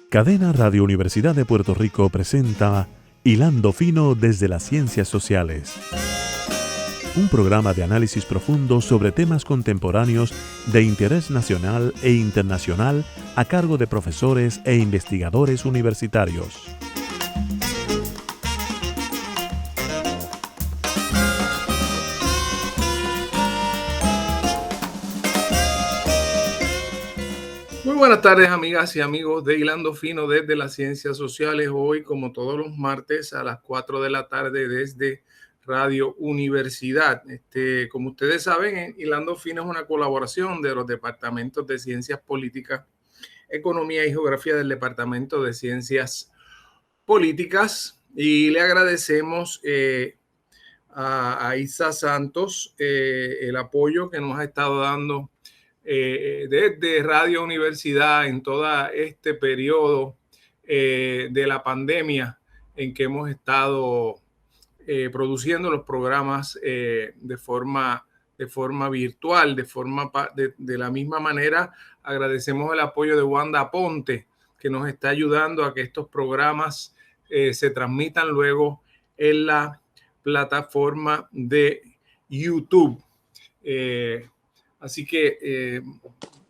Cadena Radio Universidad de Puerto Rico presenta Hilando Fino desde las Ciencias Sociales. Un programa de análisis profundo sobre temas contemporáneos de interés nacional e internacional a cargo de profesores e investigadores universitarios. Muy buenas tardes, amigas y amigos de Hilando Fino desde las Ciencias Sociales. Hoy, como todos los martes, a las 4 de la tarde desde Radio Universidad. Como ustedes saben, Hilando Fino es una colaboración de los departamentos de Ciencias Políticas, Economía y Geografía del Departamento de Ciencias Políticas. Y le agradecemos a Isa Santos el apoyo que nos ha estado dando desde Radio Universidad en todo este periodo de la pandemia en que hemos estado produciendo los programas de forma virtual, de la misma manera. Agradecemos el apoyo de Wanda Ponte, que nos está ayudando a que estos programas se transmitan luego en la plataforma de YouTube. Así que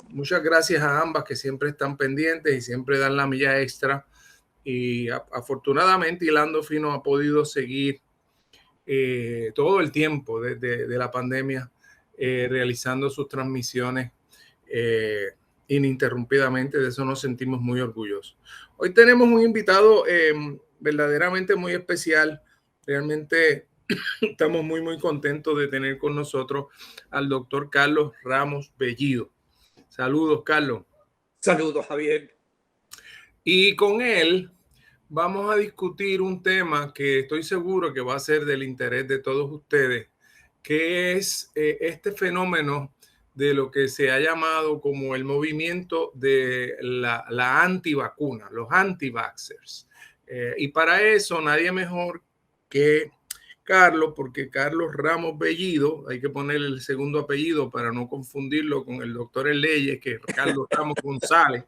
muchas gracias a ambas que siempre están pendientes y siempre dan la milla extra. Y afortunadamente Hilando Fino ha podido seguir todo el tiempo desde la pandemia realizando sus transmisiones ininterrumpidamente. De eso nos sentimos muy orgullosos. Hoy tenemos un invitado verdaderamente muy especial. Realmente estamos muy contentos de tener con nosotros al doctor Carlos Ramos Bellido. Saludos, Carlos. Saludos, Javier. Y con él vamos a discutir un tema que estoy seguro que va a ser del interés de todos ustedes, que es este fenómeno de lo que se ha llamado como el movimiento de la antivacuna, los anti-vaxxers. Y para eso nadie mejor que Carlos, porque Carlos Ramos Bellido, hay que ponerle el segundo apellido para no confundirlo con el doctor en leyes, que es Carlos Ramos González.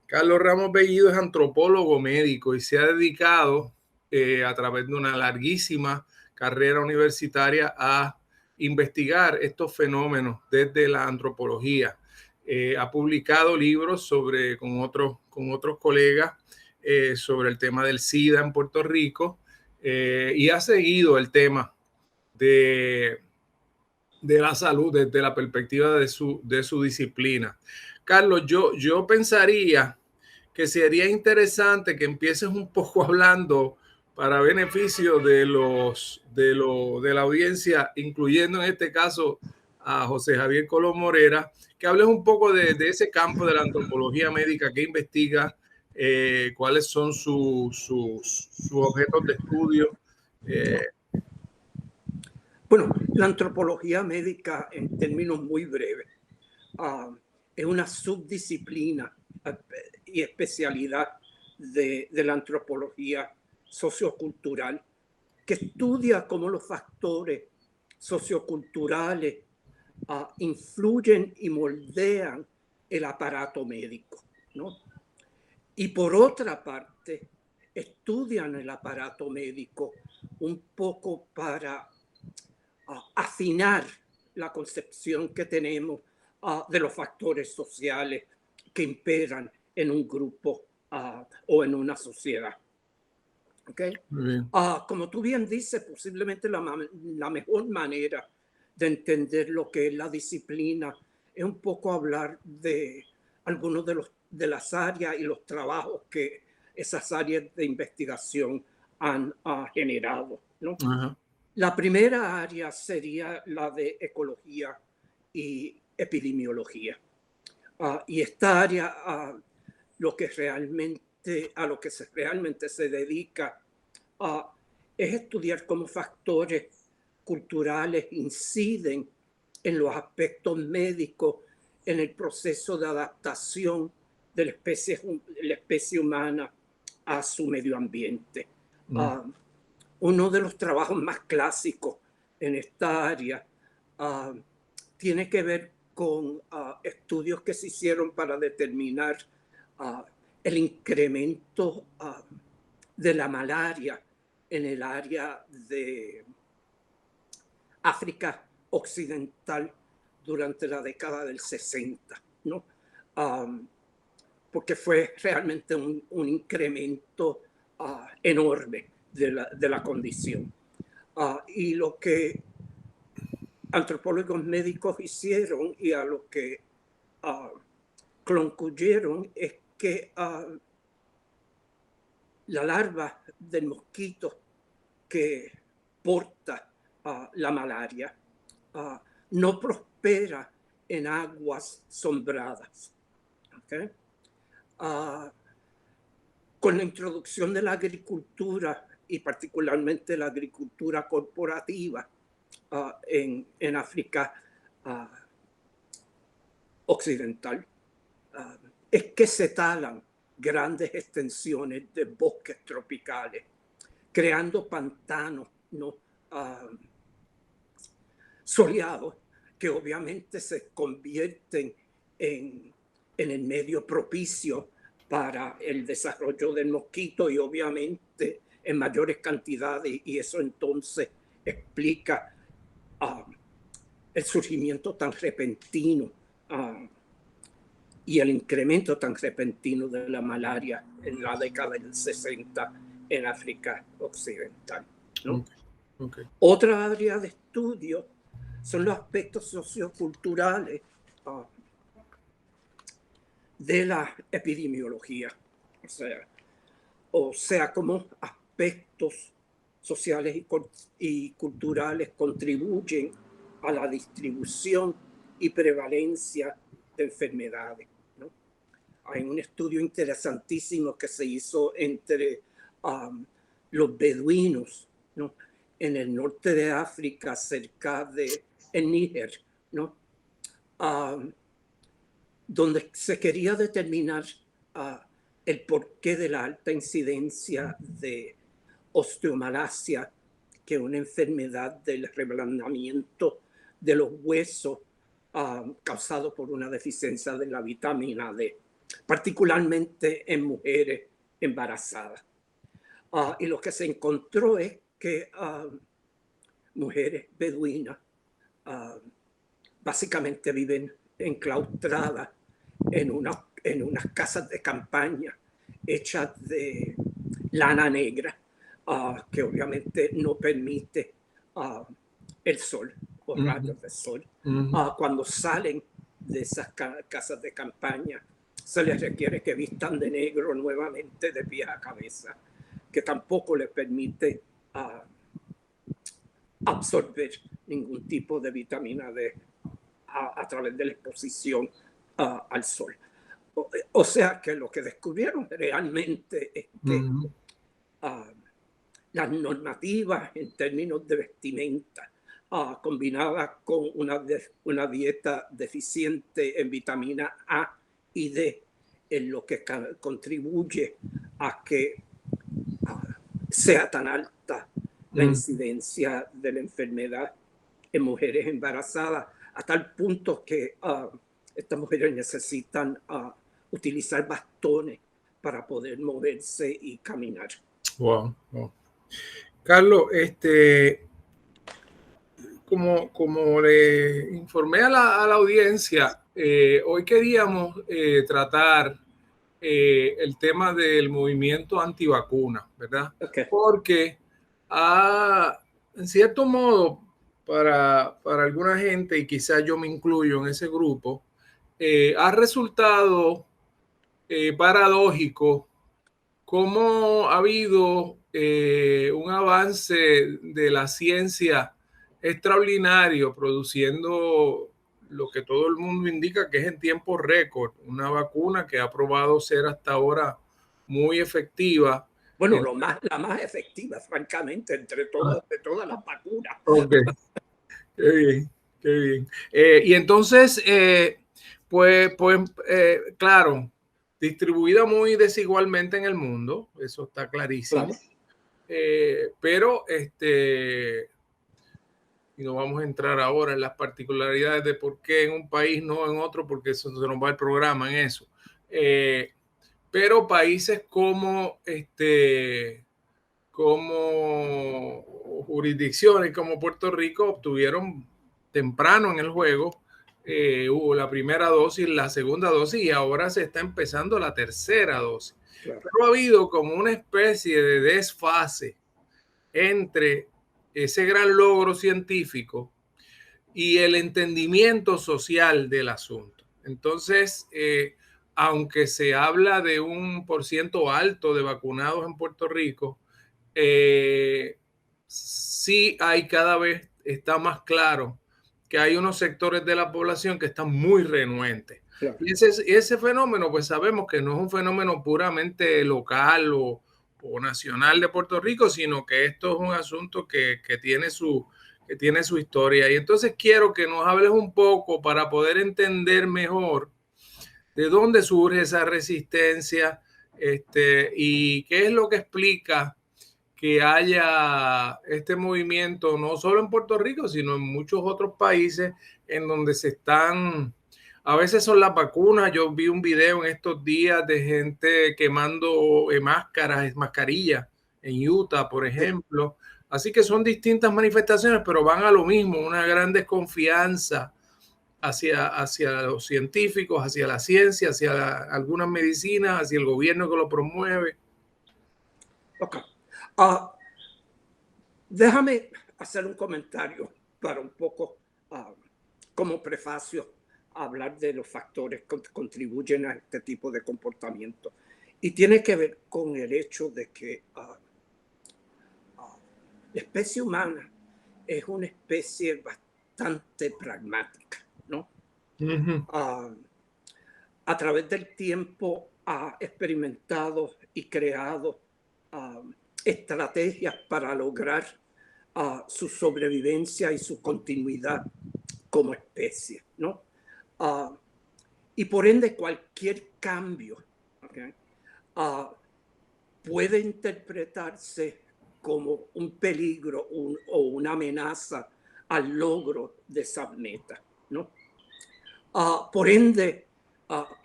Carlos Ramos Bellido es antropólogo médico y se ha dedicado a través de una larguísima carrera universitaria a investigar estos fenómenos desde la antropología. Ha publicado libros con otros colegas sobre el tema del SIDA en Puerto Rico. Y ha seguido el tema de la salud desde la perspectiva de su disciplina. Carlos, yo pensaría que sería interesante que empieces un poco hablando para beneficio de la audiencia, incluyendo en este caso a José Javier Colón Morera, que hables un poco de ese campo de la antropología médica que investiga, cuáles son sus objetos de estudio. Bueno, la antropología médica, en términos muy breves, es una subdisciplina y especialidad de la antropología sociocultural que estudia cómo los factores socioculturales influyen y moldean el aparato médico, ¿no? Y por otra parte, estudian el aparato médico un poco para afinar la concepción que tenemos de los factores sociales que imperan en un grupo o en una sociedad. ¿Okay? Como tú bien dices, posiblemente la mejor manera de entender lo que es la disciplina es un poco hablar de algunos de las áreas y los trabajos que esas áreas de investigación han generado, ¿no? Uh-huh. La primera área sería la de ecología y epidemiología. Y esta área a lo que realmente se dedica es estudiar cómo factores culturales inciden en los aspectos médicos en el proceso de adaptación de la especie humana a su medio ambiente. Uno de los trabajos más clásicos en esta área tiene que ver con estudios que se hicieron para determinar el incremento de la malaria en el área de África Occidental durante la década del 60, ¿no? Porque fue realmente un incremento enorme de la condición. Y lo que antropólogos médicos hicieron y a lo que concluyeron es que la larva del mosquito que porta la malaria no prospera en aguas sombradas. ¿Okay? Con la introducción de la agricultura y particularmente la agricultura corporativa en África Occidental, es que se talan grandes extensiones de bosques tropicales, creando pantanos, ¿no? Soleados, que obviamente se convierten en el medio propicio para el desarrollo del mosquito y obviamente en mayores cantidades, y eso entonces explica el surgimiento tan repentino y el incremento tan repentino de la malaria en la década del 60 en África Occidental, ¿no? Okay. Otra área de estudio son los aspectos socioculturales de la epidemiología, o sea, cómo aspectos sociales y culturales contribuyen a la distribución y prevalencia de enfermedades, ¿no? Hay un estudio interesantísimo que se hizo entre los beduinos, ¿no? En el norte de África, cerca de el Níger, ¿no? Donde se quería determinar el porqué de la alta incidencia de osteomalacia, que es una enfermedad del reblandamiento de los huesos causado por una deficiencia de la vitamina D, particularmente en mujeres embarazadas. Y lo que se encontró es que mujeres beduinas básicamente viven enclaustradas en unas casas de campaña hechas de lana negra, que obviamente no permite el sol o rayos de sol. Cuando salen de esas casas de campaña, se les requiere que vistan de negro nuevamente de pies a cabeza, que tampoco les permite absorber ningún tipo de vitamina D a través de la exposición al sol. O sea que lo que descubrieron realmente es que las normativas en términos de vestimenta combinadas con una dieta deficiente en vitamina A y D es lo que contribuye a que sea tan alta la incidencia de la enfermedad en mujeres embarazadas, a tal punto que estas mujeres necesitan utilizar bastones para poder moverse y caminar. Wow. Carlos, como le informé a la audiencia, hoy queríamos tratar el tema del movimiento antivacuna, ¿verdad? Okay. Porque en cierto modo, para alguna gente, y quizás yo me incluyo en ese grupo, ha resultado paradójico cómo ha habido un avance de la ciencia extraordinario, produciendo lo que todo el mundo indica que es en tiempo récord, una vacuna que ha probado ser hasta ahora muy efectiva. Bueno, la más efectiva, francamente, de todas las vacunas. Ok, qué bien, qué bien. Y entonces, claro, distribuida muy desigualmente en el mundo, eso está clarísimo. Claro. Pero y no vamos a entrar ahora en las particularidades de por qué en un país no en otro, porque eso se nos va el programa en eso. pero países como como jurisdicciones como Puerto Rico obtuvieron temprano en el juego, hubo la primera dosis, la segunda dosis y ahora se está empezando la tercera dosis. Claro. Pero ha habido como una especie de desfase entre ese gran logro científico y el entendimiento social del asunto. Entonces, aunque se habla de un % alto de vacunados en Puerto Rico, sí hay cada vez, está más claro que hay unos sectores de la población que están muy renuentes. Claro. Y ese fenómeno, pues sabemos que no es un fenómeno puramente local o nacional de Puerto Rico, sino que esto es un asunto que tiene su historia. Y entonces quiero que nos hables un poco para poder entender mejor de dónde surge esa resistencia y qué es lo que explica que haya este movimiento, no solo en Puerto Rico, sino en muchos otros países en donde se están, a veces son las vacunas. Yo vi un video en estos días de gente quemando mascarillas en Utah, por ejemplo. Así que son distintas manifestaciones, pero van a lo mismo, una gran desconfianza hacia los científicos, hacia la ciencia, hacia algunas medicinas, hacia el gobierno que lo promueve. Ok. Déjame hacer un comentario para un poco, como prefacio, hablar de los factores que contribuyen a este tipo de comportamiento. Y tiene que ver con el hecho de que la especie humana es una especie bastante pragmática, ¿no? Uh-huh. A través del tiempo ha experimentado y creado estrategias para lograr su sobrevivencia y su continuidad como especie, ¿no? Y por ende cualquier cambio, ¿okay? Puede interpretarse como un peligro o una amenaza al logro de esa meta, ¿no? Por ende,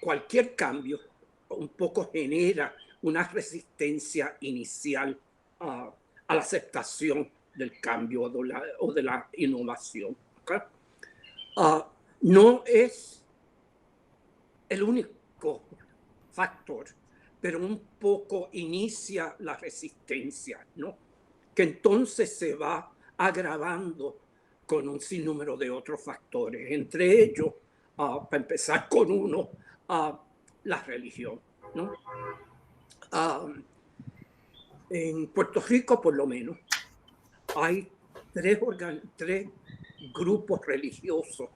cualquier cambio un poco genera una resistencia inicial a la aceptación del cambio o de la innovación. ¿Okay? No es el único factor, pero un poco inicia la resistencia, ¿no? Que entonces se va agravando con un sinnúmero de otros factores, entre ellos, para empezar con uno, la religión, ¿no? En Puerto Rico, por lo menos, hay tres grupos religiosos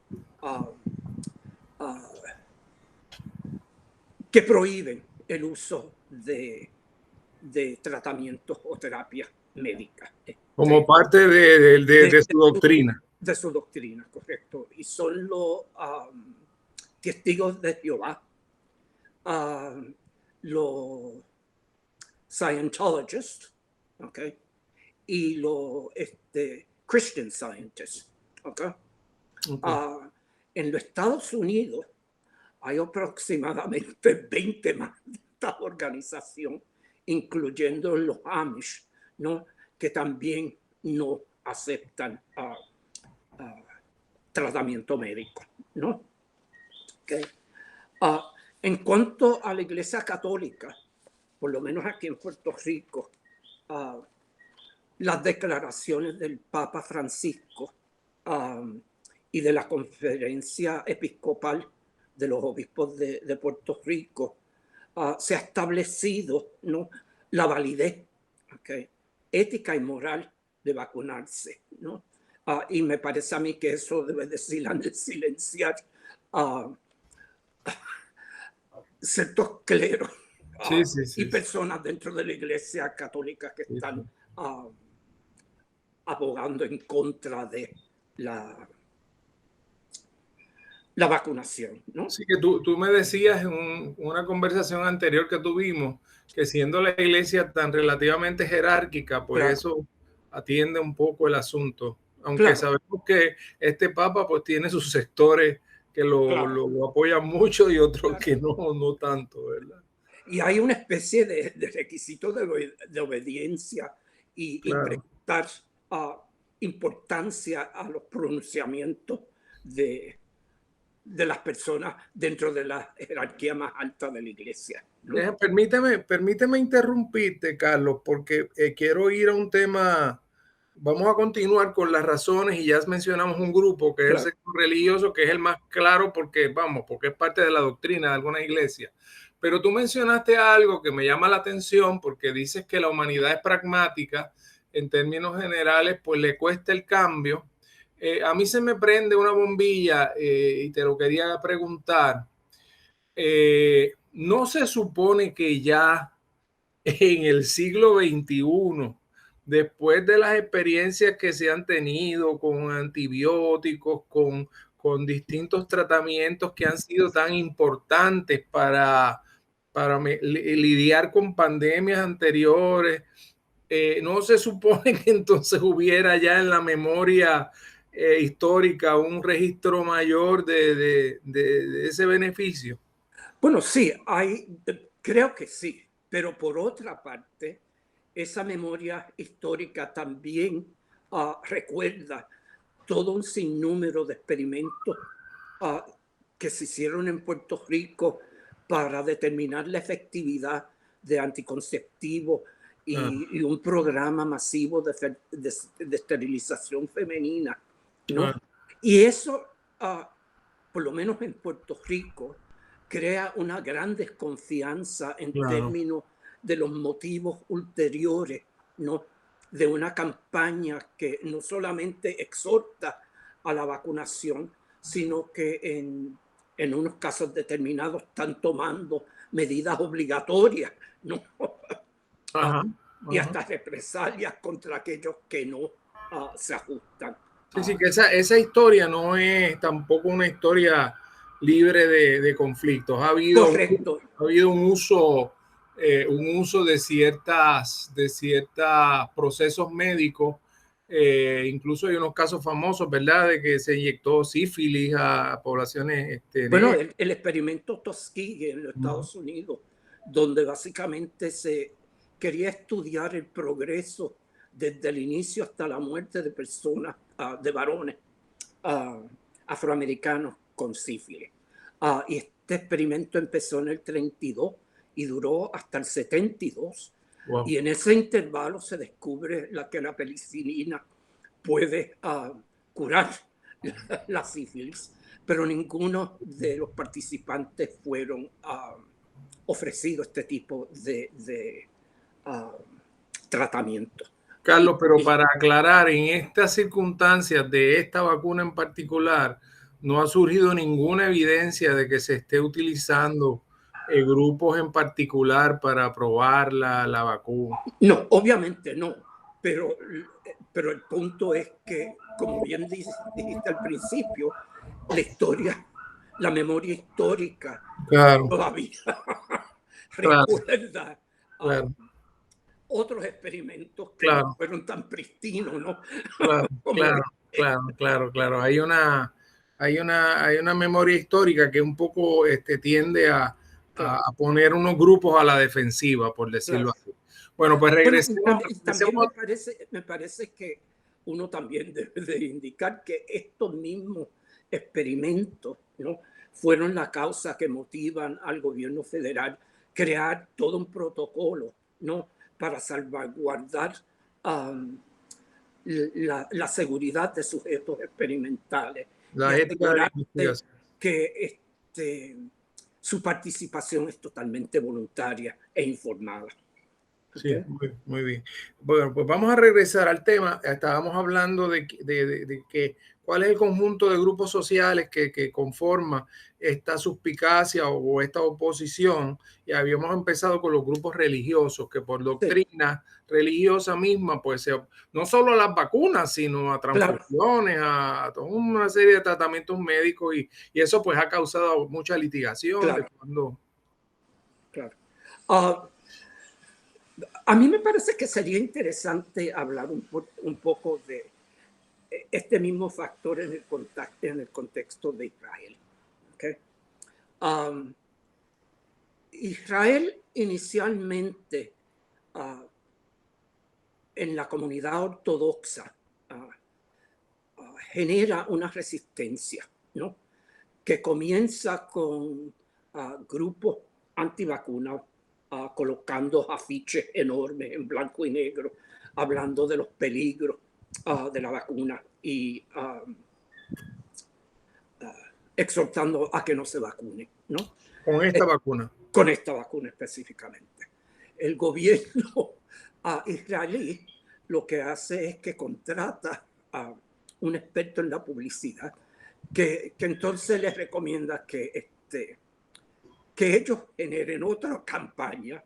que prohíben el uso de tratamientos o terapias médicas. Como parte de su doctrina. De su doctrina, correcto. Y son los testigos de Jehová, los Scientologists, okay, y los Christian Scientists, okay. En los Estados Unidos hay aproximadamente 20 más de esta organización, incluyendo los Amish, ¿no? Que también no aceptan tratamiento médico, ¿no? Okay. En cuanto a la Iglesia Católica, por lo menos aquí en Puerto Rico, las declaraciones del Papa Francisco y de la Conferencia Episcopal de los Obispos de Puerto Rico, se ha establecido, ¿no?, la validez, okay, ética y moral de vacunarse, ¿no? Y me parece a mí que eso debe de silenciar ciertos cleros y personas dentro de la Iglesia Católica que están abogando en contra de la vacunación, ¿no? Sí, que tú me decías en una conversación anterior que tuvimos que siendo la Iglesia tan relativamente jerárquica, pues claro, eso atiende un poco el asunto. Aunque claro, sabemos que este Papa pues tiene sus sectores que lo apoyan mucho y otros claro, que no tanto, ¿verdad? Y hay una especie de requisito de obediencia y Claro. prestar importancia a los pronunciamientos de las personas dentro de la jerarquía más alta de la iglesia, ¿no? Permíteme interrumpirte, Carlos, porque quiero ir a un tema. Vamos a continuar con las razones y ya mencionamos un grupo que es el Claro. sector religioso, que es el más claro porque, vamos, porque es parte de la doctrina de alguna iglesia. Pero tú mencionaste algo que me llama la atención porque dices que la humanidad es pragmática en términos generales, pues le cuesta el cambio. A mí se me prende una bombilla y te lo quería preguntar. ¿No se supone que ya en el siglo XXI, después de las experiencias que se han tenido con antibióticos, con distintos tratamientos que han sido tan importantes para lidiar con pandemias anteriores, no se supone que entonces hubiera ya en la memoria histórica un registro mayor de ese beneficio? Bueno, sí, creo que sí, pero por otra parte, esa memoria histórica también recuerda todo un sinnúmero de experimentos ah, que se hicieron en Puerto Rico para determinar la efectividad de anticonceptivos Ah, y un programa masivo de esterilización femenina, ¿no? ah, Y eso, por lo menos en Puerto Rico, crea una gran desconfianza en claro. términos de los motivos ulteriores, ¿no? De una campaña que no solamente exhorta a la vacunación, sino que en unos casos determinados están tomando medidas obligatorias, ¿no? Ajá, Y ajá. hasta represalias contra aquellos que no se ajustan. Sí, sí, que esa historia no es tampoco una historia libre de conflictos. Correcto. Ha habido un uso de ciertos procesos médicos. Incluso hay unos casos famosos, ¿verdad?, de que se inyectó sífilis a poblaciones Bueno, negras. el experimento Tuskegee en los Ujú. Estados Unidos, donde básicamente se quería estudiar el progreso desde el inicio hasta la muerte de personas, de varones afroamericanos con sífilis. Y este experimento empezó en el 32 y duró hasta el 72. Wow. Y en ese intervalo se descubre que la penicilina puede curar la sífilis, pero ninguno de los participantes fueron ofrecidos este tipo de tratamiento. Carlos, pero Y para aclarar, en estas circunstancias de esta vacuna en particular, no ha surgido ninguna evidencia de que se esté utilizando grupos en particular para probar la vacuna. no, obviamente no, pero, pero el punto es que, como bien dijiste al principio, la historia, la memoria histórica Claro, todavía claro, recuerda a claro, otros experimentos que no claro, fueron tan pristinos, ¿no? claro, Como claro, este. claro, claro, claro. Hay una memoria histórica que un poco tiende Claro, a poner unos grupos a la defensiva, por decirlo claro. así. Bueno, pues Bueno, también regresemos. me parece que uno también debe de indicar que estos mismos experimentos, ¿no?, fueron la causa que motivan al gobierno federal crear todo un protocolo, ¿no?, para salvaguardar um, la seguridad de sujetos experimentales y La ética de la asegurarse investigación. que su participación es totalmente voluntaria e informada. Sí, ¿Okay? muy bien. Bueno, pues vamos a regresar al tema. Estábamos hablando de que cuál es el conjunto de grupos sociales que conforma esta suspicacia o esta oposición. Y habíamos empezado con los grupos religiosos, que por Sí, doctrina religiosa misma, pues no solo a las vacunas, sino a claro, transfusiones, a toda una serie de tratamientos médicos, y eso pues ha causado mucha litigación de claro, cuando. claro. Ah, a mí me parece que sería interesante hablar un poco de este mismo factor en el contexto de Israel. ¿Okay? Um, Israel inicialmente en la comunidad ortodoxa genera una resistencia, ¿no? Que comienza con grupos antivacunas colocando afiches enormes en blanco y negro, hablando de los peligros de la vacuna y exhortando a que no se vacune, ¿no? Con esta vacuna. Con esta vacuna específicamente. El gobierno israelí lo que hace es que contrata a un experto en la publicidad que entonces les recomienda que ellos generen otra campaña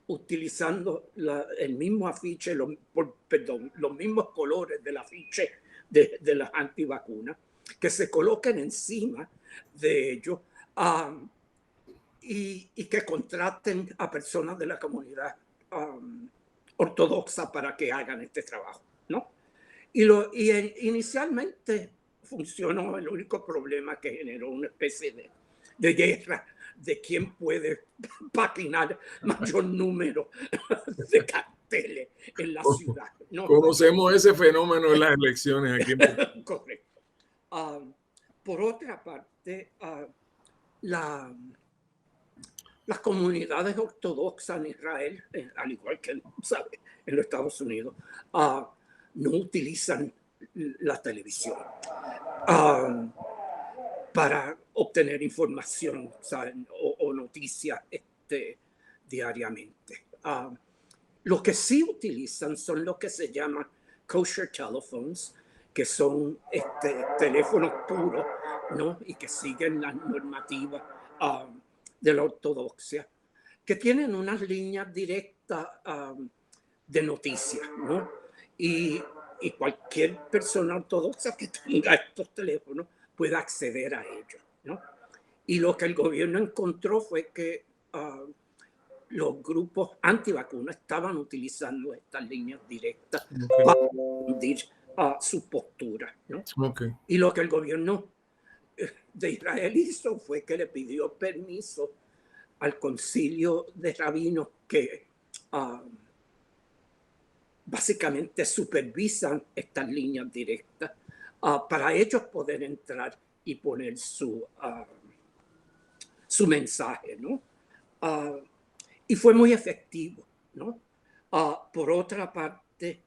utilizando el mismo afiche, los mismos colores del afiche de las antivacunas, que se coloquen encima de ellos y que contraten a personas de la comunidad ortodoxa para que hagan este trabajo, ¿no? Y inicialmente funcionó. El único problema que generó una especie de guerra de quién puede patinar mayor número de carteles en la ciudad, ¿no? Conocemos ese fenómeno en las elecciones aquí en Puerto Rico. Correcto. Por otra parte, las comunidades ortodoxas en Israel, al igual que en los Estados Unidos, no utilizan la televisión para obtener información, ¿saben? O noticias diariamente. Lo que sí utilizan son lo que se llaman kosher telephones, que son teléfonos puros, ¿no? Y que siguen las normativas de la ortodoxia, que tienen unas líneas directas de noticias, ¿no? Y cualquier persona ortodoxa que tenga estos teléfonos puede acceder a ellos, ¿no? Y lo que el gobierno encontró fue que los grupos antivacunas estaban utilizando estas líneas directas para difundir su postura, ¿no? Y lo que el gobierno de Israel hizo fue que le pidió permiso al concilio de rabinos que básicamente supervisan estas líneas directas para ellos poder entrar y poner su mensaje, ¿no? Y fue muy efectivo, ¿no? Por otra parte,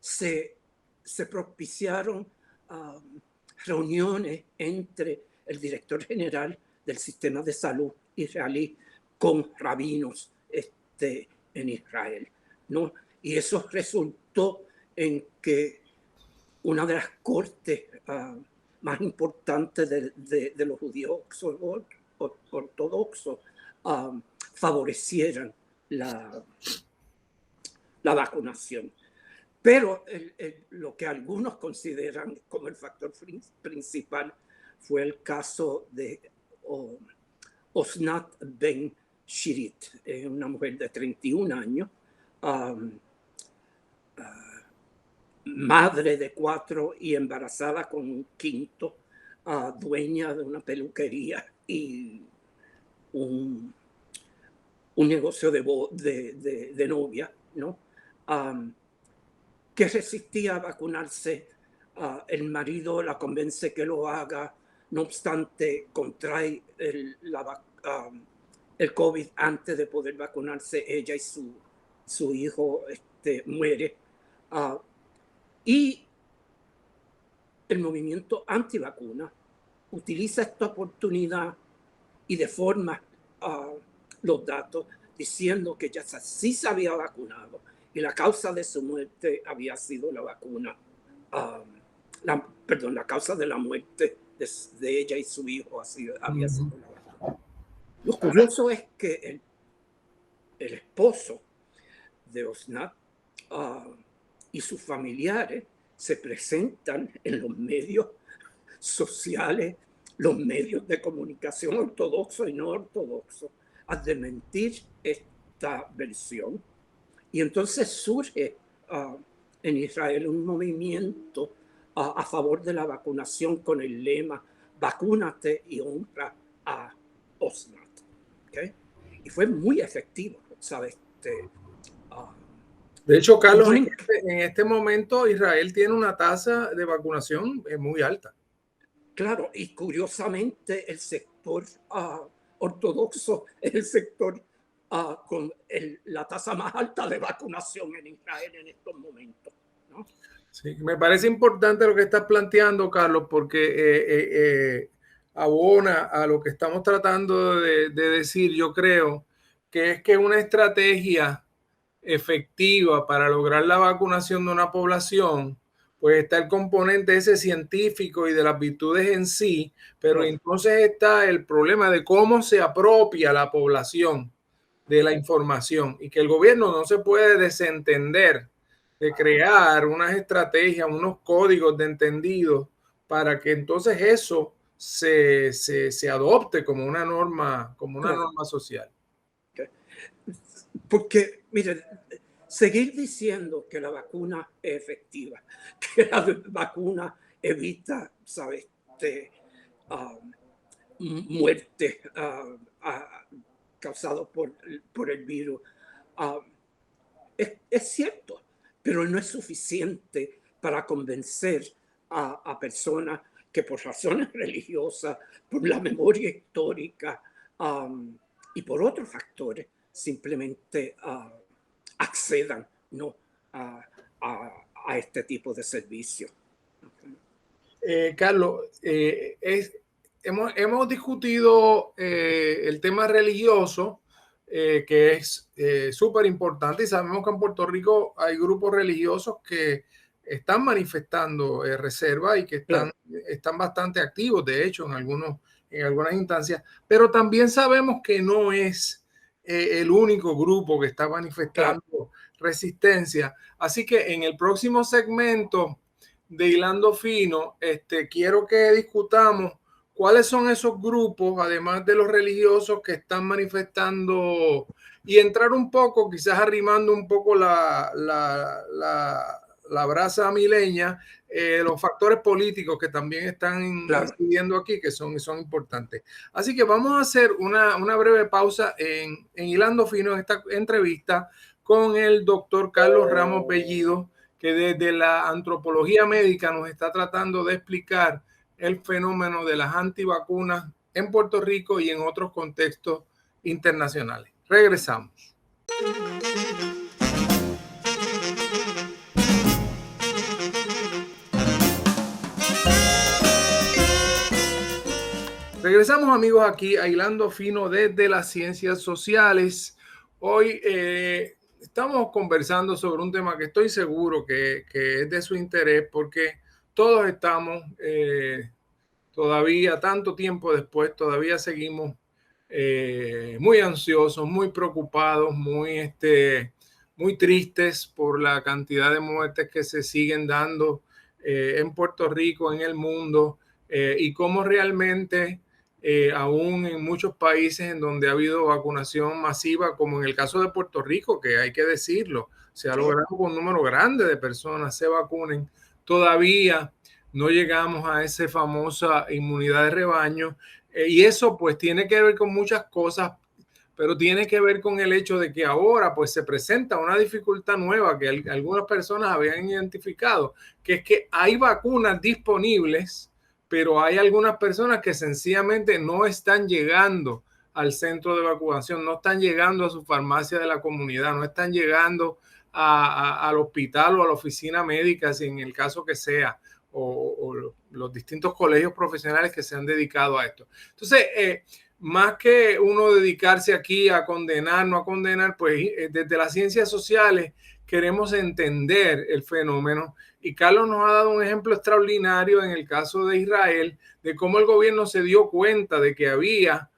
se propiciaron reuniones entre el director general del sistema de salud israelí con rabinos en Israel, ¿no? Y eso resultó en que una de las cortes más importantes de los judíos ortodoxos favorecieran la vacunación. Pero lo que algunos consideran como el factor principal fue el caso de Osnat Ben Shirit, una mujer de 31 años, madre de 4 y embarazada con un quinto, dueña de una peluquería y un negocio de novia, ¿no? Que resistía a vacunarse. El marido la convence que lo haga, no obstante contrae el COVID antes de poder vacunarse. Ella y su hijo muere. Y el movimiento antivacuna utiliza esta oportunidad y deforma los datos diciendo que ella sí se había vacunado y la causa de su muerte había sido la vacuna. La causa de la muerte de ella y su hijo había sido la vacuna. Lo curioso es que el esposo de Osnat y sus familiares se presentan en los medios sociales, los medios de comunicación ortodoxos y no ortodoxos, a desmentir esta versión. Y entonces surge en Israel un movimiento a favor de la vacunación con el lema "Vacúnate y honra a Osnat". ¿okay? Y fue muy efectivo, ¿sabes? De hecho, Carlos, en este momento Israel tiene una tasa de vacunación muy alta. Claro, y curiosamente el sector ortodoxo es el sector con la tasa más alta de vacunación en Israel en estos momentos, ¿no? Sí, me parece importante lo que estás planteando, Carlos, porque abona a lo que estamos tratando de decir, yo creo, que es que una estrategia efectiva para lograr la vacunación de una población, pues está el componente ese científico y de las virtudes en sí, pero Claro. entonces está el problema de cómo se apropia la población de la información y que el gobierno no se puede desentender de crear unas estrategias, unos códigos de entendido para que entonces eso se adopte como una norma social. Porque, mire, seguir diciendo que la vacuna es efectiva, que la vacuna evita, ¿sabes? Muerte causado por el virus. Es cierto, pero no es suficiente para convencer a personas que por razones religiosas, por la memoria histórica y por otros factores, simplemente accedan, ¿no? a este tipo de servicio. Carlos, hemos discutido el tema religioso, que es súper importante, y sabemos que en Puerto Rico hay grupos religiosos que están manifestando reserva y que están bastante activos, de hecho, en algunas instancias, pero también sabemos que no es el único grupo que está manifestando resistencia. Así que en el próximo segmento de Hilando Fino, quiero que discutamos cuáles son esos grupos, además de los religiosos, que están manifestando y entrar un poco, quizás arrimando un poco la brasa mileña, los factores políticos que también están incidiendo aquí, que son importantes. Así que vamos a hacer una breve pausa en Hilando Fino, en esta entrevista con el doctor Carlos Ramos Bellido, que desde la antropología médica nos está tratando de explicar el fenómeno de las antivacunas en Puerto Rico y en otros contextos internacionales. Regresamos. Regresamos, amigos, aquí a Hilando Fino desde las ciencias sociales. Hoy estamos conversando sobre un tema que estoy seguro que es de su interés, porque todos estamos todavía, tanto tiempo después, todavía seguimos muy ansiosos, muy preocupados, muy tristes por la cantidad de muertes que se siguen dando en Puerto Rico, en el mundo, y cómo realmente aún en muchos países en donde ha habido vacunación masiva, como en el caso de Puerto Rico, que hay que decirlo, se ha logrado que un número grande de personas se vacunen, todavía no llegamos a esa famosa inmunidad de rebaño, y eso pues tiene que ver con muchas cosas, pero tiene que ver con el hecho de que ahora pues se presenta una dificultad nueva que algunas personas habían identificado, que es que hay vacunas disponibles, pero hay algunas personas que sencillamente no están llegando al centro de vacunación, no están llegando a su farmacia de la comunidad, no están llegando al hospital o a la oficina médica, si en el caso que sea, o los distintos colegios profesionales que se han dedicado a esto. Entonces, más que uno dedicarse aquí a condenar, no a condenar, pues desde las ciencias sociales queremos entender el fenómeno, y Carlos nos ha dado un ejemplo extraordinario en el caso de Israel, de cómo el gobierno se dio cuenta de que había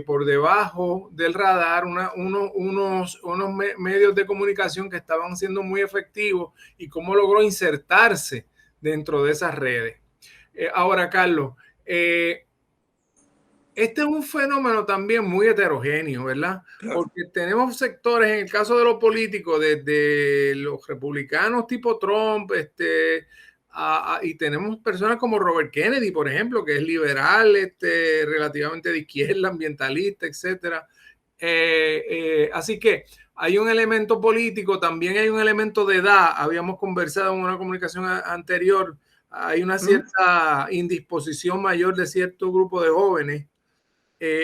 por debajo del radar unos medios de comunicación que estaban siendo muy efectivos y cómo logró insertarse dentro de esas redes. Ahora, Carlos, este es un fenómeno también muy heterogéneo, ¿verdad? Porque tenemos sectores, en el caso de los políticos, desde los republicanos tipo Trump, y tenemos personas como Robert Kennedy, por ejemplo, que es liberal, relativamente de izquierda, ambientalista, etcétera. Así que hay un elemento político, también hay un elemento de edad. Habíamos conversado en una comunicación anterior, hay una cierta indisposición mayor de cierto grupo de jóvenes.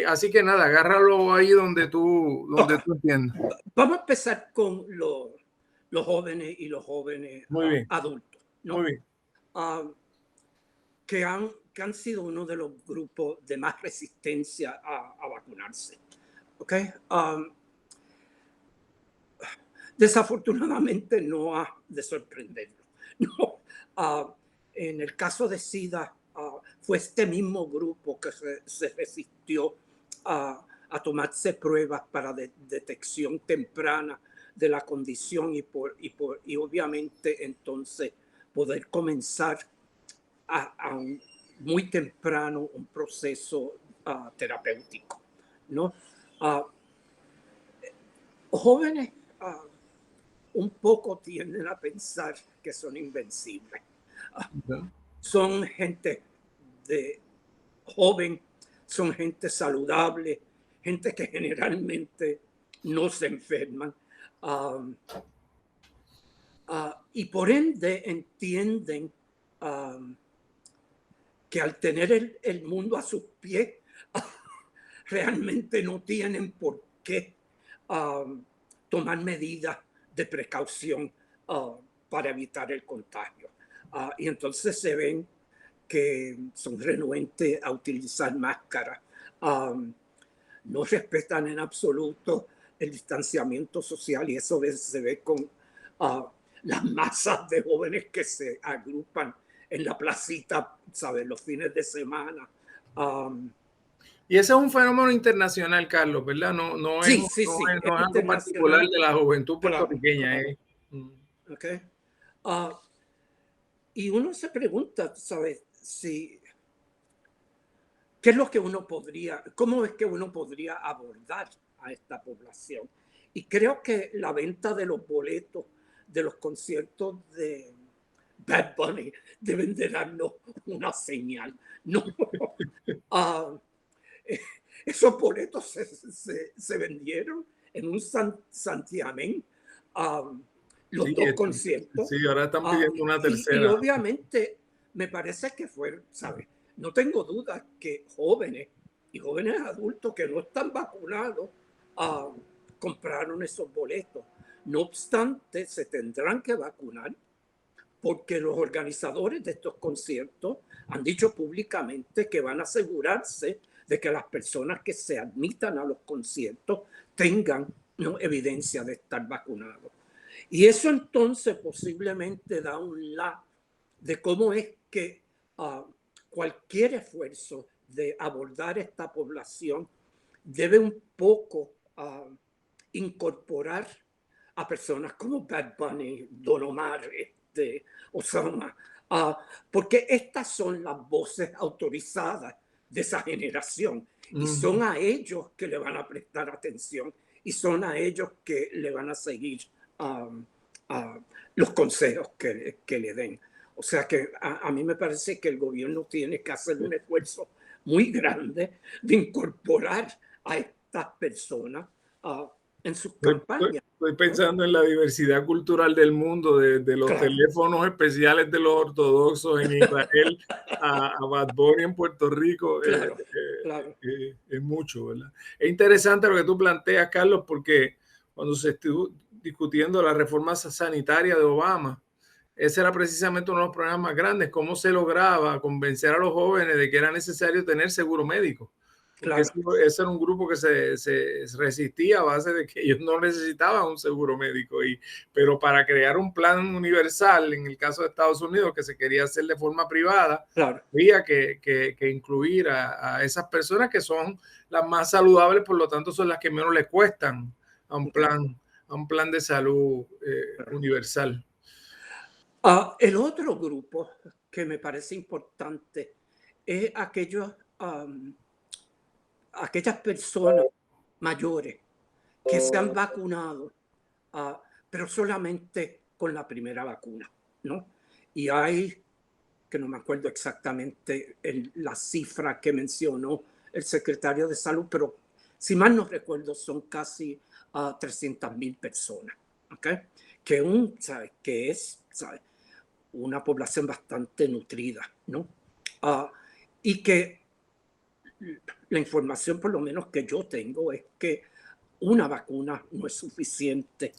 Así que nada, agárralo ahí donde tú entiendas. Vamos a empezar con los jóvenes y los jóvenes adultos, ¿no? Muy bien. Que han sido uno de los grupos de más resistencia a vacunarse. ¿Okay? Desafortunadamente no ha de sorprenderlo. No. En el caso de SIDA, fue este mismo grupo que se resistió a tomarse pruebas para detección temprana de la condición y obviamente entonces poder comenzar a muy temprano un proceso terapéutico, ¿no? Jóvenes un poco tienden a pensar que son invencibles. Son gente joven, son gente saludable, gente que generalmente no se enferman. Y por ende entienden que al tener el mundo a sus pies, realmente no tienen por qué tomar medidas de precaución para evitar el contagio. Y entonces se ven que son renuentes a utilizar máscaras, no respetan en absoluto el distanciamiento social, y eso se ve con las masas de jóvenes que se agrupan en la placita, ¿sabes?, los fines de semana. Y ese es un fenómeno internacional, Carlos, ¿verdad? No es algo particular de la juventud puertorriqueña. Okay. Y uno se pregunta, ¿sabes? ¿Qué es lo que cómo es que uno podría abordar a esta población? Y creo que la venta de los boletos de los conciertos de Bad Bunny deben de darnos una señal. No. Esos boletos se vendieron en un santiamén. Los dos conciertos. Sí, ahora están pidiendo una tercera. Y obviamente me parece que ¿sabes? No tengo duda que jóvenes y jóvenes adultos que no están vacunados compraron esos boletos. No obstante, se tendrán que vacunar porque los organizadores de estos conciertos han dicho públicamente que van a asegurarse de que las personas que se admitan a los conciertos tengan evidencia de estar vacunados. Y eso entonces posiblemente da un la de cómo es que cualquier esfuerzo de abordar esta población debe un poco incorporar a personas como Bad Bunny, Don Omar, Osama, porque estas son las voces autorizadas de esa generación y son a ellos que le van a prestar atención y son a ellos que le van a seguir los consejos que le den. O sea que a mí me parece que el gobierno tiene que hacer un esfuerzo muy grande de incorporar a estas personas en sus campañas. Estoy pensando en la diversidad cultural del mundo, de los teléfonos especiales de los ortodoxos en Israel a Bad Bunny en Puerto Rico. Es mucho, ¿verdad? Es interesante lo que tú planteas, Carlos, porque cuando se estuvo discutiendo la reforma sanitaria de Obama, ese era precisamente uno de los problemas más grandes, cómo se lograba convencer a los jóvenes de que era necesario tener seguro médico. Ese era un grupo que se resistía a base de que ellos no necesitaban un seguro médico, pero para crear un plan universal, en el caso de Estados Unidos, que se quería hacer de forma privada, había que incluir a esas personas que son las más saludables, por lo tanto son las que menos le cuestan a un plan de salud universal. El otro grupo que me parece importante es aquellas personas mayores que se han vacunado, pero solamente con la primera vacuna, ¿no? Y hay que no me acuerdo exactamente la cifra que mencionó el secretario de Salud, pero si mal no recuerdo son casi 300,000 personas, ¿okay? Que es, ¿sabe?, una población bastante nutrida, ¿no? Y que la información, por lo menos que yo tengo, es que una vacuna no es suficiente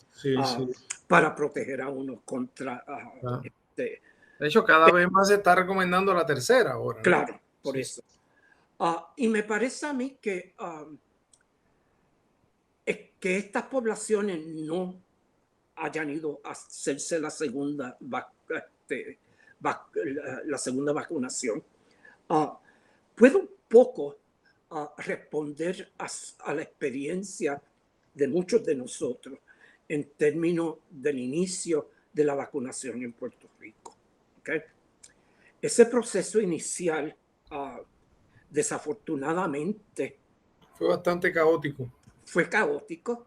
para proteger a uno contra de hecho, cada vez más se está recomendando la tercera ahora, ¿no? Claro, por eso. Y me parece a mí que estas poblaciones no hayan ido a hacerse la segunda vacunación. Puedo un poco responder a la experiencia de muchos de nosotros en términos del inicio de la vacunación en Puerto Rico. ¿Okay? Ese proceso inicial, desafortunadamente, fue bastante caótico. Fue caótico.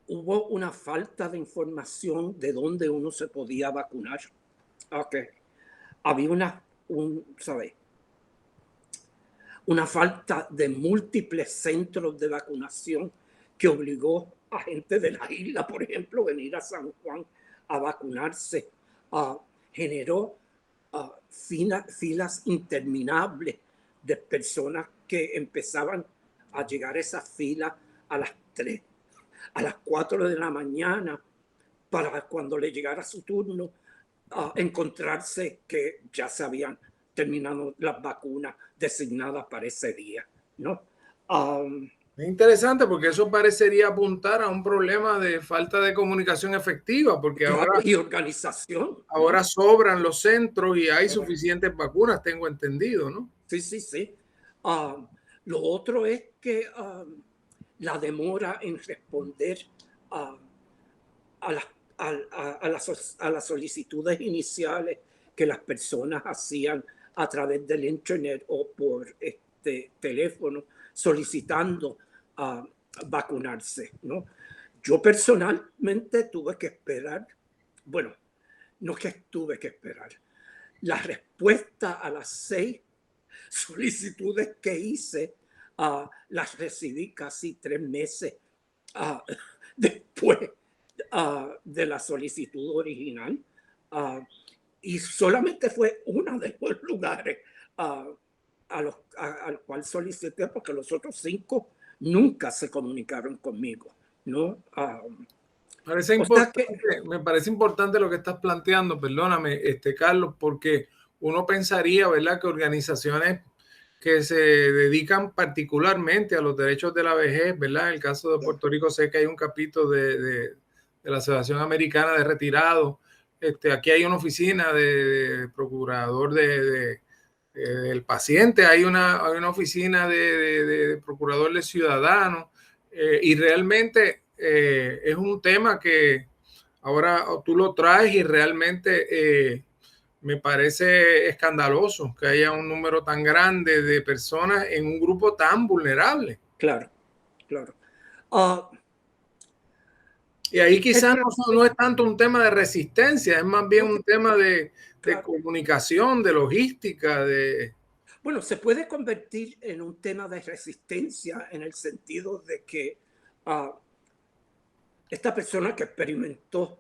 Hubo una falta de información de dónde uno se podía vacunar. Había una falta de múltiples centros de vacunación que obligó a gente de la isla, por ejemplo, venir a San Juan a vacunarse. Generó filas interminables de personas que empezaban a llegar a esa fila a las 3, a las 4 de la mañana, para cuando le llegara su turno, encontrarse que ya se habían terminado las vacunas designadas para ese día, ¿no? Es interesante porque eso parecería apuntar a un problema de falta de comunicación efectiva, porque ahora y organización. Ahora, ¿no?, sobran los centros y hay suficientes vacunas, tengo entendido, ¿no? Sí. Lo otro es que la demora en responder a las solicitudes iniciales que las personas hacían a través del internet o por teléfono solicitando vacunarse, ¿no? Yo personalmente tuve que esperar, bueno, no que tuve que esperar, la respuesta a las 6 solicitudes que hice las recibí casi 3 meses después de la solicitud original, y solamente fue uno de los lugares al cual solicité, porque los otros 5 nunca se comunicaron conmigo, ¿no? Me parece importante lo que estás planteando, perdóname, Carlos, porque uno pensaría, ¿verdad?, que organizaciones que se dedican particularmente a los derechos de la vejez, ¿verdad? En el caso de Puerto Rico sé que hay un capítulo de la Asociación Americana de Retirados. Aquí hay una oficina de procurador del paciente, hay una oficina de procurador de ciudadanos, y realmente es un tema que ahora tú lo traes y realmente me parece escandaloso que haya un número tan grande de personas en un grupo tan vulnerable. Claro. Y ahí quizás no es tanto un tema de resistencia, es más bien un tema de comunicación, de logística. Bueno, se puede convertir en un tema de resistencia en el sentido de que esta persona que experimentó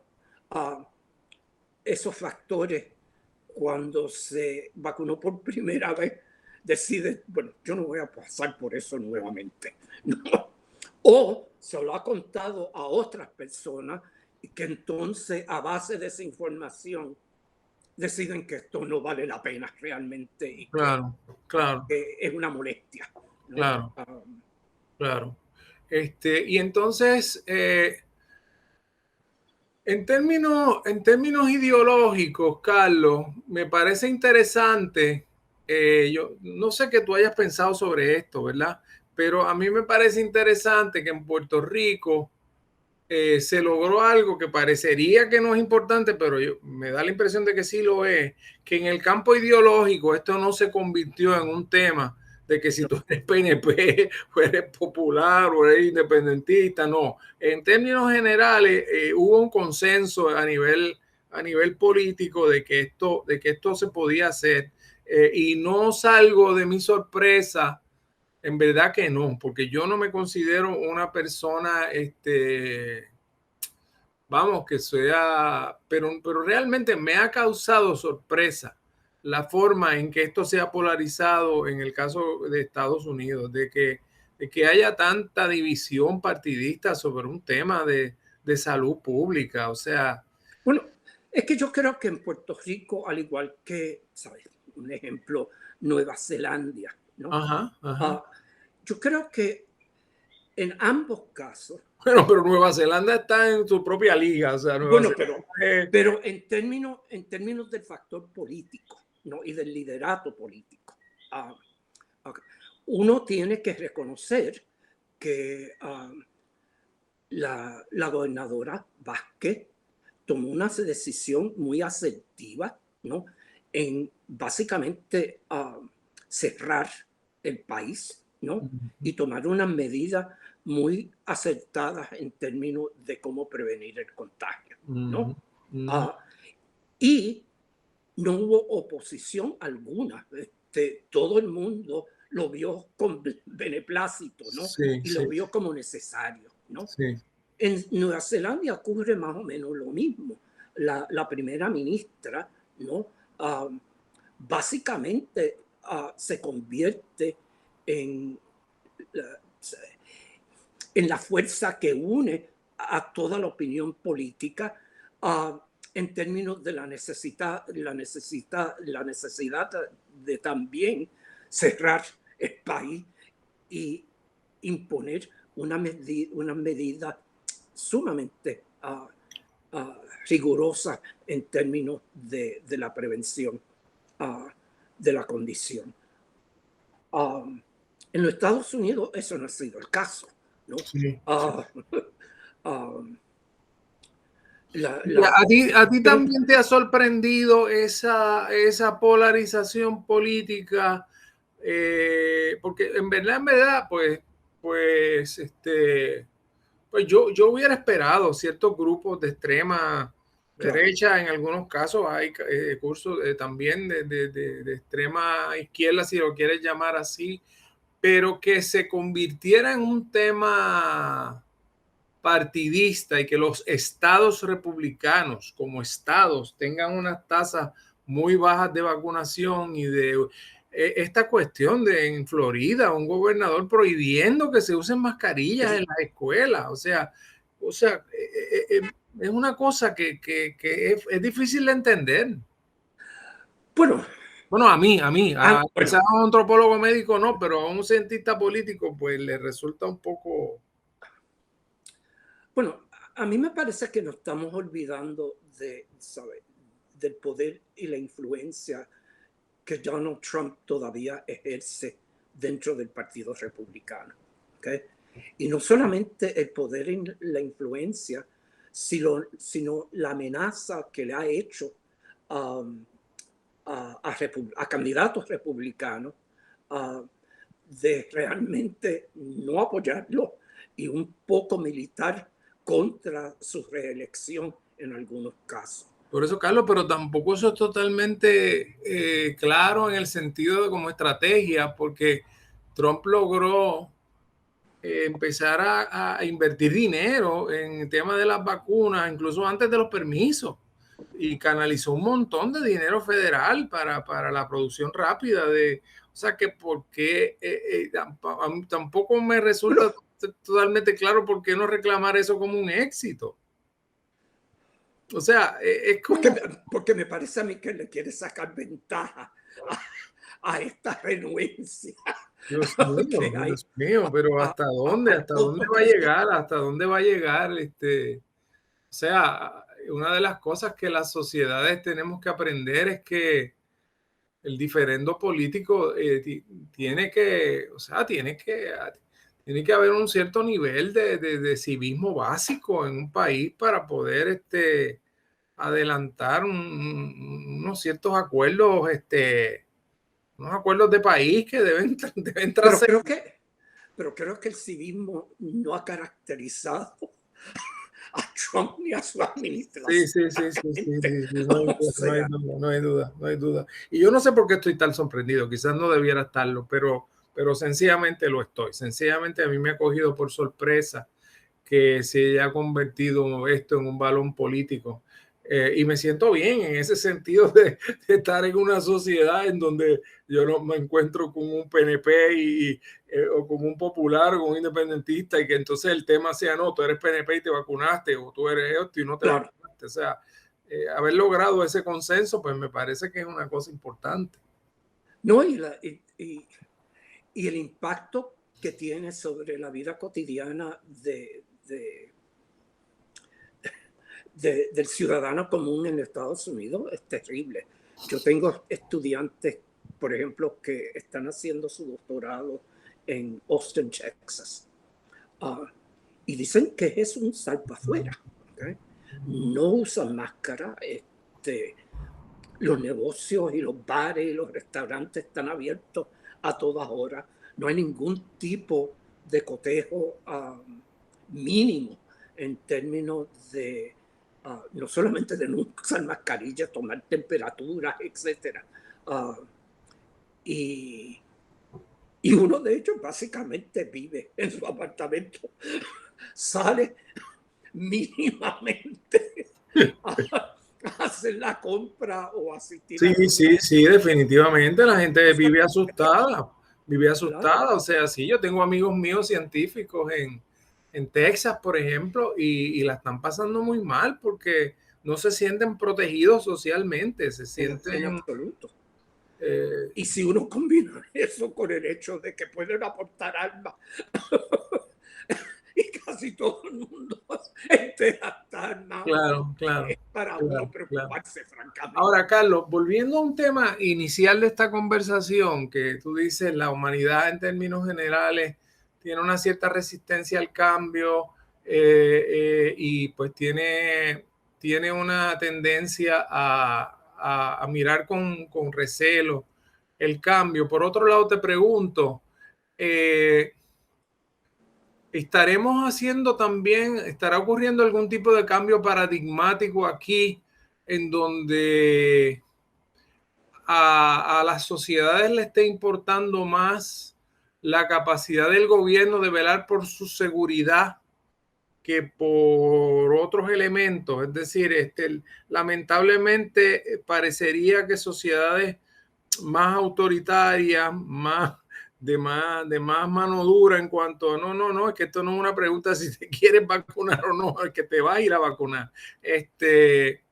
esos factores cuando se vacunó por primera vez decide, bueno, yo no voy a pasar por eso nuevamente, ¿no? O se lo ha contado a otras personas y que entonces a base de esa información deciden que esto no vale la pena realmente y que es una molestia, ¿no? Claro. Y entonces, en términos ideológicos, Carlos, me parece interesante, yo no sé que tú hayas pensado sobre esto, ¿verdad? Pero a mí me parece interesante que en Puerto Rico se logró algo que parecería que no es importante, pero me da la impresión de que sí lo es, que en el campo ideológico esto no se convirtió en un tema de que si tú eres PNP o eres popular o eres independentista, no. En términos generales hubo un consenso a nivel a nivel político de que esto se podía hacer, y no salgo de mi sorpresa. En verdad que no, porque yo no me considero una persona, vamos, que sea, pero realmente me ha causado sorpresa la forma en que esto se ha polarizado en el caso de Estados Unidos, de que haya tanta división partidista sobre un tema de salud pública. O sea, bueno, es que yo creo que en Puerto Rico, al igual que, ¿sabes? Un ejemplo, Nueva Zelanda, ¿no? ajá. Yo creo que en ambos casos. Bueno, pero Nueva Zelanda está en su propia liga. O sea, Bueno, pero en términos del factor político, ¿no? Y del liderato político, uno tiene que reconocer que la gobernadora Vázquez tomó una decisión muy asertiva, ¿no? En básicamente cerrar el país, ¿no? Y tomar unas medidas muy acertadas en términos de cómo prevenir el contagio, ¿no? Y no hubo oposición alguna. Todo el mundo lo vio con beneplácito, ¿no? Sí, y lo vio como necesario, ¿no? Sí. En Nueva Zelanda ocurre más o menos lo mismo. La primera ministra, ¿no? Básicamente se convierte en la fuerza que une a toda la opinión política en términos de la necesidad de también cerrar el país y imponer una medida sumamente rigurosa en términos de la prevención de la condición. En los Estados Unidos eso no ha sido el caso, ¿no? Sí. ¿A ti también te ha sorprendido esa polarización política? Porque en verdad, pues yo hubiera esperado ciertos grupos de extrema derecha, en algunos casos hay cursos también de extrema izquierda, si lo quieres llamar así, pero que se convirtiera en un tema partidista y que los estados republicanos como estados tengan unas tasas muy bajas de vacunación y de esta cuestión de en Florida un gobernador prohibiendo que se usen mascarillas en las escuelas. O sea, es una cosa que es difícil de entender. Bueno, a mí, quizás a un antropólogo médico no, pero a un cientista político pues le resulta un poco. Bueno, a mí me parece que nos estamos olvidando del poder y la influencia que Donald Trump todavía ejerce dentro del Partido Republicano. ¿Okay? Y no solamente el poder y la influencia, sino la amenaza que le ha hecho a candidatos republicanos de realmente no apoyarlo y un poco militar contra su reelección en algunos casos. Por eso, Carlos, pero tampoco eso es totalmente claro en el sentido de como estrategia, porque Trump logró empezar a invertir dinero en el tema de las vacunas, incluso antes de los permisos, y canalizó un montón de dinero federal para la producción rápida o sea que porque tampoco me resulta totalmente claro por qué no reclamar eso como un éxito. O sea, es como. Porque me parece a mí que le quiere sacar ventaja a esta renuencia. Dios mío, pero ¿hasta dónde? ¿Hasta dónde va a llegar? ¿Hasta dónde va a llegar? O sea, una de las cosas que las sociedades tenemos que aprender es que el diferendo político tiene que haber un cierto nivel de civismo básico en un país para poder adelantar unos ciertos acuerdos, unos acuerdos de país que deben trascender. Pero creo que el civismo no ha caracterizado a Trump ni a su administración. Sí. No hay duda. Y yo no sé por qué estoy tan sorprendido, quizás no debiera estarlo, pero sencillamente lo estoy. Sencillamente a mí me ha cogido por sorpresa que se haya convertido esto en un balón político. Y me siento bien en ese sentido de estar en una sociedad en donde yo no me encuentro con un PNP o con un popular o con un independentista, y que entonces el tema sea, no, tú eres PNP y te vacunaste, o tú eres esto y no te vacunaste. O sea, haber logrado ese consenso, pues me parece que es una cosa importante. No, y el impacto que tiene sobre la vida cotidiana del ciudadano común en Estados Unidos es terrible. Yo tengo estudiantes, por ejemplo, que están haciendo su doctorado en Austin, Texas, y dicen que es un salpa afuera. ¿Okay? No usan máscara. Los negocios y los bares y los restaurantes están abiertos a todas horas. No hay ningún tipo de cotejo mínimo en términos de no solamente de no usar mascarillas, tomar temperaturas, etc. Y uno de ellos básicamente vive en su apartamento, sale mínimamente a hacer la compra o asistir. Sí, definitivamente la gente vive asustada. Claro. O sea, sí, yo tengo amigos míos científicos en Texas, por ejemplo, y la están pasando muy mal porque no se sienten protegidos socialmente, se sienten... En absoluto. Y si uno combina eso con el hecho de que pueden aportar armas y casi todo el mundo está armado, claro, es para uno preocuparse, francamente. Ahora, Carlos, volviendo a un tema inicial de esta conversación, que tú dices, la humanidad en términos generales tiene una cierta resistencia al cambio, y pues tiene una tendencia a mirar con recelo el cambio. Por otro lado, te pregunto, ¿estará ocurriendo algún tipo de cambio paradigmático aquí, en donde a las sociedades le esté importando más la capacidad del gobierno de velar por su seguridad que por otros elementos? Es decir, lamentablemente parecería que sociedades más autoritarias, de más mano dura en cuanto a no, es que esto no es una pregunta si te quieres vacunar o no, es que te vas a ir a vacunar. ¿Qué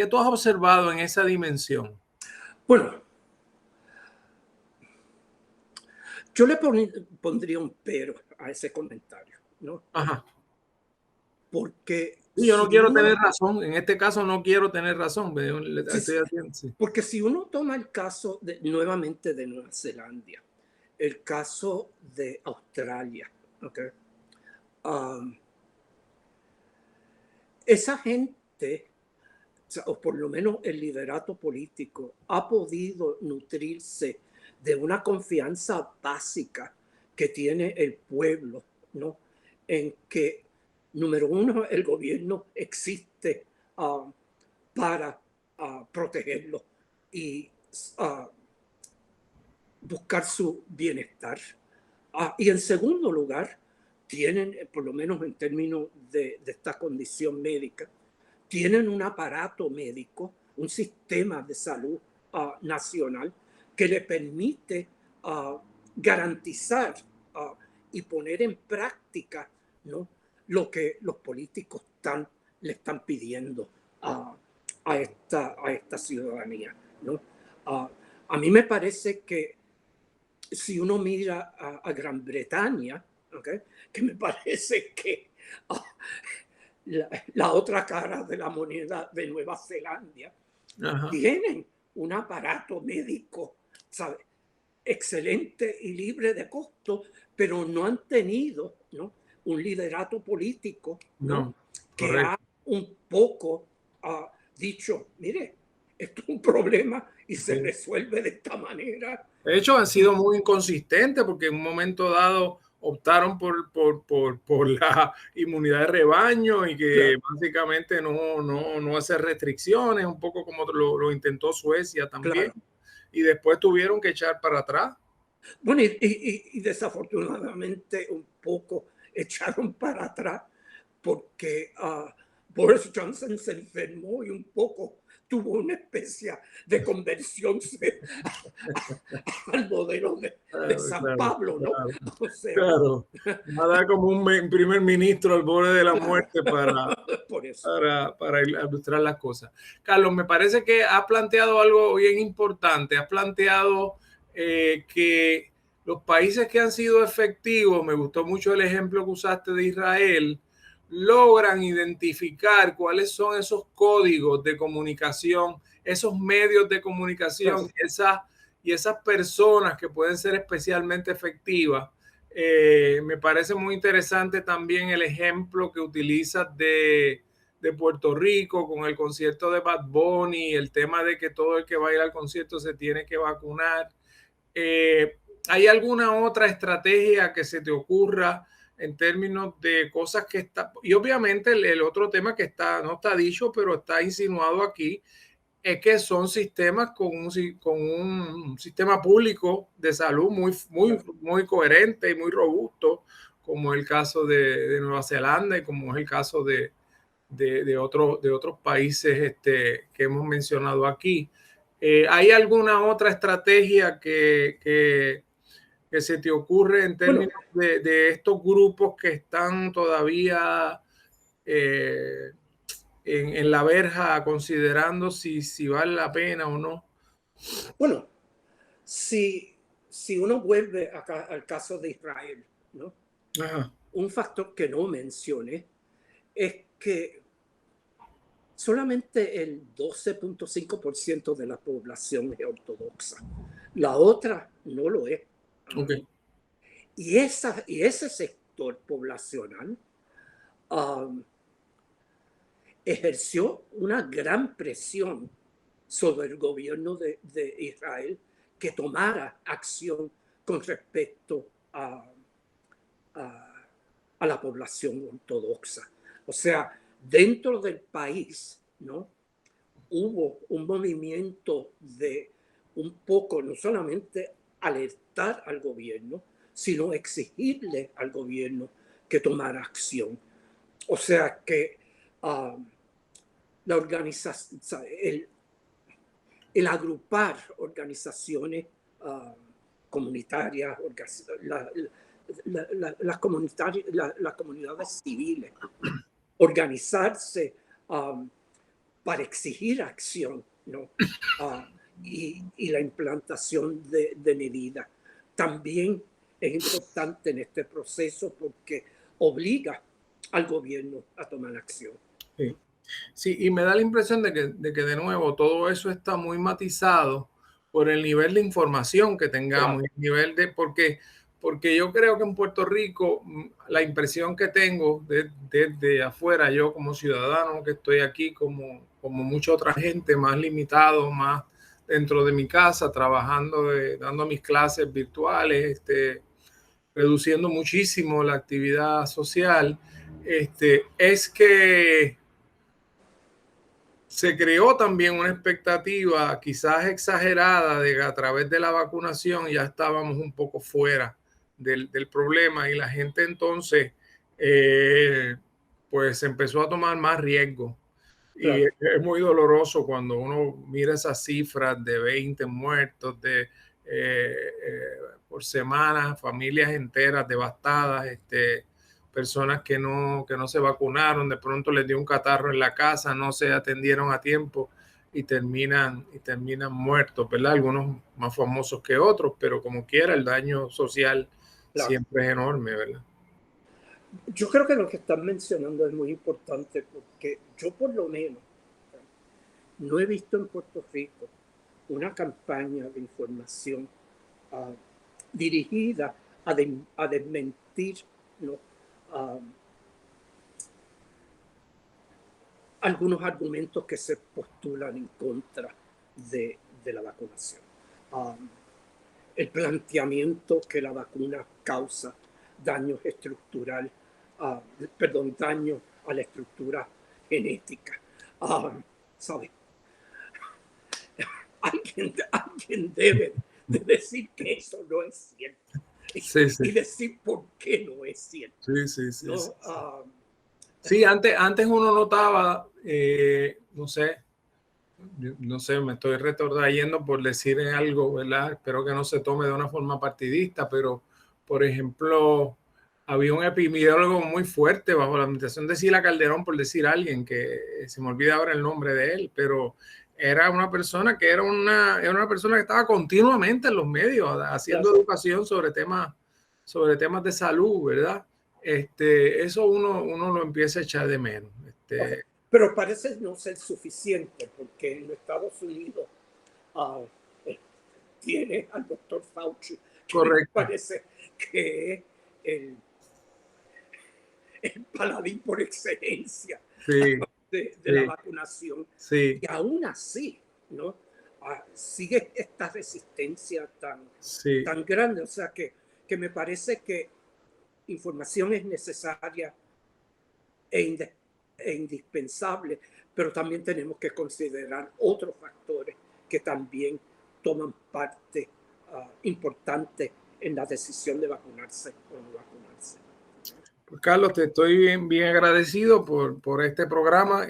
tú has observado en esa dimensión? Bueno, yo le pondría un pero a ese comentario, ¿no? Ajá. Porque yo no quiero tener razón, en este caso no quiero tener razón. Porque si uno toma el caso nuevamente de Nueva Zelanda, el caso de Australia, ¿okay? Esa gente, o por lo menos el liderato político, ha podido nutrirse de una confianza básica que tiene el pueblo, ¿no? En que, número uno, el gobierno existe para protegerlo y buscar su bienestar. Y en segundo lugar, tienen, por lo menos en términos de esta condición médica, tienen un aparato médico, un sistema de salud nacional que le permite garantizar y poner en práctica, ¿no?, lo que los políticos le están pidiendo a esta ciudadanía, ¿no? A mí me parece que si uno mira a Gran Bretaña, ¿okay?, que me parece que la otra cara de la moneda de Nueva Zelanda, tienen un aparato médico, ¿sabe?, excelente y libre de costo, pero no han tenido, ¿no?, un liderato político, ¿no?, que ha un poco dicho, mire, esto es un problema y se resuelve de esta manera. De hecho, han sido muy inconsistentes porque en un momento dado optaron por la inmunidad de rebaño y que Claro. básicamente no hacer restricciones, un poco como lo intentó Suecia también, Claro. y después tuvieron que echar para atrás. Bueno, y desafortunadamente un poco echaron para atrás porque Boris Johnson se enfermó y un poco tuvo una especie de conversión al modelo de Claro, San claro, Pablo, ¿no? claro, O sea, claro. Va a dar como un primer ministro al borde de la claro, muerte por eso. para ilustrar las cosas. Carlos, me parece que has planteado algo bien importante. Has planteado que los países que han sido efectivos, me gustó mucho el ejemplo que usaste de Israel, logran identificar cuáles son esos códigos de comunicación, esos medios de comunicación, Claro. y esas personas que pueden ser especialmente efectivas. Me parece muy interesante también el ejemplo que utilizas de Puerto Rico con el concierto de Bad Bunny, el tema de que todo el que va a ir al concierto se tiene que vacunar. ¿Hay alguna otra estrategia que se te ocurra en términos de cosas que está? Y obviamente el otro tema que no está dicho, pero está insinuado aquí, es que son sistemas con un sistema público de salud muy coherente y muy robusto, como es el caso de Nueva Zelanda y como es el caso de otros países que hemos mencionado aquí. ¿Hay alguna otra estrategia que se te ocurre en Bueno, términos de estos grupos que están todavía eh, en la verja considerando si vale la pena o no? bueno, si uno vuelve acá al caso de Israel, ¿no? Ajá, Un factor que no mencioné es que solamente el 12.5% de la población es ortodoxa. La otra no lo es. ok. Y ese sector poblacional um, ejerció una gran presión sobre el gobierno de Israel que tomara acción con respecto a la población ortodoxa. O sea, dentro del país, ¿no? Hubo un movimiento de un poco, no solamente alertar al gobierno, sino exigirle al gobierno que tomara acción. O sea que la organización, el agrupar organizaciones comunitarias, las comunidades civiles, organizarse para exigir acción, ¿no? Y la implantación de medidas. También es importante en este proceso porque obliga al gobierno a tomar acción. Sí. Sí, y me da la impresión de que de nuevo todo eso está muy matizado por el nivel de información que tengamos, Claro, el nivel porque yo creo que en Puerto Rico la impresión que tengo desde afuera, yo como ciudadano que estoy aquí, como mucha otra gente, más limitado, más dentro de mi casa, trabajando, dando mis clases virtuales, reduciendo muchísimo la actividad social, es que se creó también una expectativa quizás exagerada de que a través de la vacunación ya estábamos un poco fuera del problema y la gente entonces pues empezó a tomar más riesgo. Y claro. es muy doloroso cuando uno mira esas cifras de 20 muertos por semana, familias enteras devastadas, personas que no se vacunaron, de pronto les dio un catarro en la casa, no se atendieron a tiempo y terminan muertos, ¿verdad? Algunos más famosos que otros, pero como quiera, el daño social Claro. siempre es enorme, ¿verdad? Yo creo que lo que están mencionando es muy importante porque yo por lo menos no he visto en Puerto Rico una campaña de información uh, dirigida a desmentir, ¿no? uh, algunos argumentos que se postulan en contra de la vacunación. El planteamiento que la vacuna causa daño estructural, daño a la estructura genética. ¿Sabe? Alguien debe de decir que eso no es cierto. Sí, sí. Y decir por qué no es cierto. Sí. ¿No? Sí, antes uno notaba, no sé, me estoy retrotrayendo por decir algo, ¿verdad? Espero que no se tome de una forma partidista, pero, por ejemplo, había un epidemiólogo muy fuerte bajo la administración de Sila Calderón, por decir alguien, que se me olvida ahora el nombre de él, pero era una persona que era una persona que estaba continuamente en los medios haciendo educación sobre temas de salud, ¿verdad? Eso uno lo empieza a echar de menos. Pero parece no ser suficiente, porque en los Estados Unidos tiene al doctor Fauci, que correcto. parece que es el paladín por excelencia de la vacunación. Sí. Y aún así, ¿no? Sigue esta resistencia tan grande. O sea que me parece que información es necesaria e indispensable, pero también tenemos que considerar otros factores que también toman parte importante en la decisión de vacunarse o no vacunarse. Pues Carlos, te estoy bien agradecido por este programa.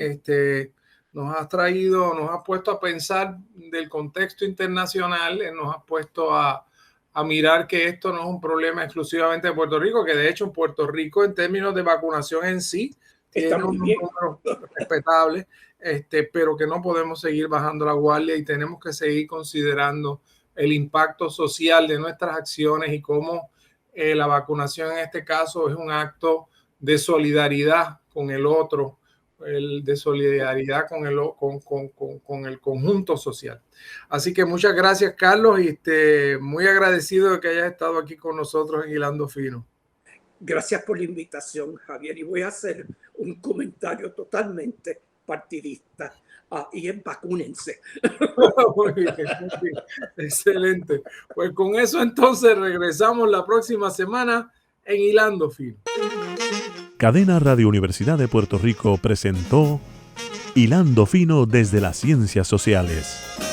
Nos has puesto a pensar del contexto internacional, nos has puesto a mirar que esto no es un problema exclusivamente de Puerto Rico, que de hecho en Puerto Rico en términos de vacunación en sí tiene un número respetable, pero que no podemos seguir bajando la guardia y tenemos que seguir considerando el impacto social de nuestras acciones y cómo la vacunación en este caso es un acto de solidaridad con el otro, de solidaridad con el conjunto social. Así que muchas gracias, Carlos, y muy agradecido de que hayas estado aquí con nosotros en Hilando Fino. Gracias por la invitación, Javier, y voy a hacer un comentario totalmente partidista. Y vacúnense. Muy bien. Excelente. Pues con eso entonces regresamos la próxima semana en Hilando Fino. Cadena Radio Universidad de Puerto Rico presentó Hilando Fino desde las Ciencias Sociales.